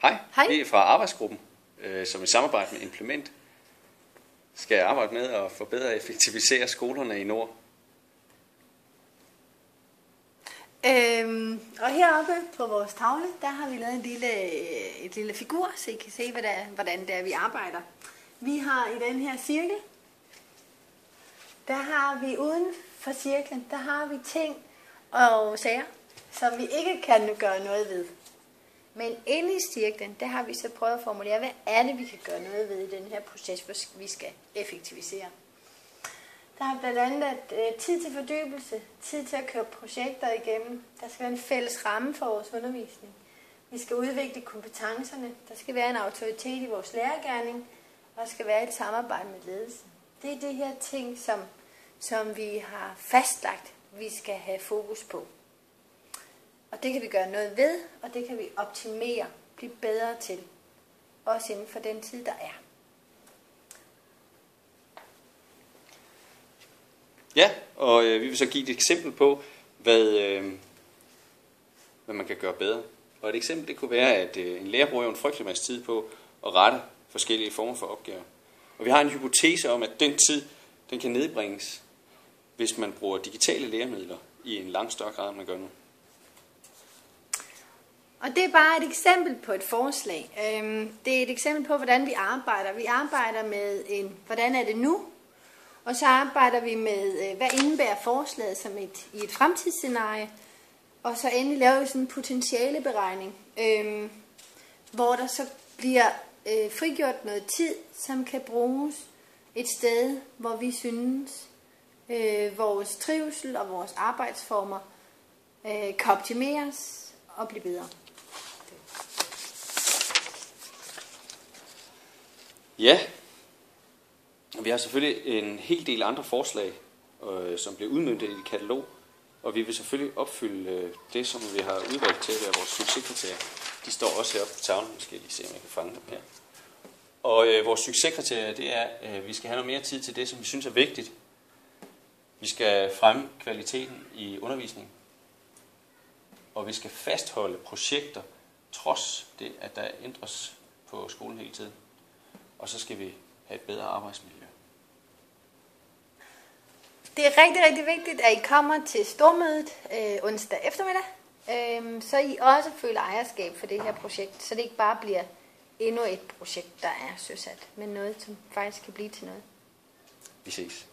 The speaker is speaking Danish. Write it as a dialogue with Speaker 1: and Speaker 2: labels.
Speaker 1: Hej.
Speaker 2: Hej.
Speaker 1: Vi er fra arbejdsgruppen, som i samarbejde med Implement skal arbejde med at forbedre og effektivisere skolerne i Nord.
Speaker 2: Og heroppe på vores tavle, der har vi lavet et lille figur, så I kan se, hvordan det er, vi arbejder. Vi har i den her cirkel, der har vi uden for cirklen, der har vi ting og sager, som vi ikke kan gøre noget ved. Men inde i cirklen, der har vi så prøvet at formulere, hvad er det, vi kan gøre noget ved i den her proces, hvor vi skal effektivisere. Der er blandt andet tid til fordybelse, tid til at køre projekter igennem. Der skal være en fælles ramme for vores undervisning. Vi skal udvikle kompetencerne. Der skal være en autoritet i vores lærergerning. Og der skal være et samarbejde med ledelsen. Det er de her ting, som vi har fastlagt, vi skal have fokus på. Og det kan vi gøre noget ved, og det kan vi optimere, blive bedre til. Også inden for den tid, der er.
Speaker 1: Ja, og vi vil så give et eksempel på, hvad man kan gøre bedre. Og et eksempel det kunne være, at en lærer bruger en frygtelig masse tid på at rette forskellige former for opgaver. Og vi har en hypotese om, at den tid den kan nedbringes, hvis man bruger digitale læremidler i en langt større grad, end man gør nu.
Speaker 2: Og det er bare et eksempel på et forslag. Det er et eksempel på, hvordan vi arbejder. Vi arbejder med hvordan er det nu? Og så arbejder vi med, hvad indebærer forslaget som i et fremtidsscenarie. Og så endelig laver vi sådan en potentialeberegning, hvor der så bliver frigjort noget tid, som kan bruges et sted, hvor vi synes, vores trivsel og vores arbejdsformer kan optimeres og blive bedre.
Speaker 1: Ja, vi har selvfølgelig en hel del andre forslag, som bliver udmøntet i et katalog, og vi vil selvfølgelig opfylde det, som vi har udvalgt til at være vores succeskriterier. De står også heroppe på tavlen, måske lige se, om jeg kan fange dem her. Og vores succeskriterier, det er, at vi skal have noget mere tid til det, som vi synes er vigtigt. Vi skal fremme kvaliteten i undervisningen, og vi skal fastholde projekter, trods det, at der ændres på skolen hele tiden. Og så skal vi have et bedre arbejdsmiljø.
Speaker 2: Det er rigtig, rigtig vigtigt, at I kommer til stormødet onsdag eftermiddag, så I også føler ejerskab for det her projekt, så det ikke bare bliver endnu et projekt, der er søsat, men noget, som faktisk kan blive til noget.
Speaker 1: Vi ses.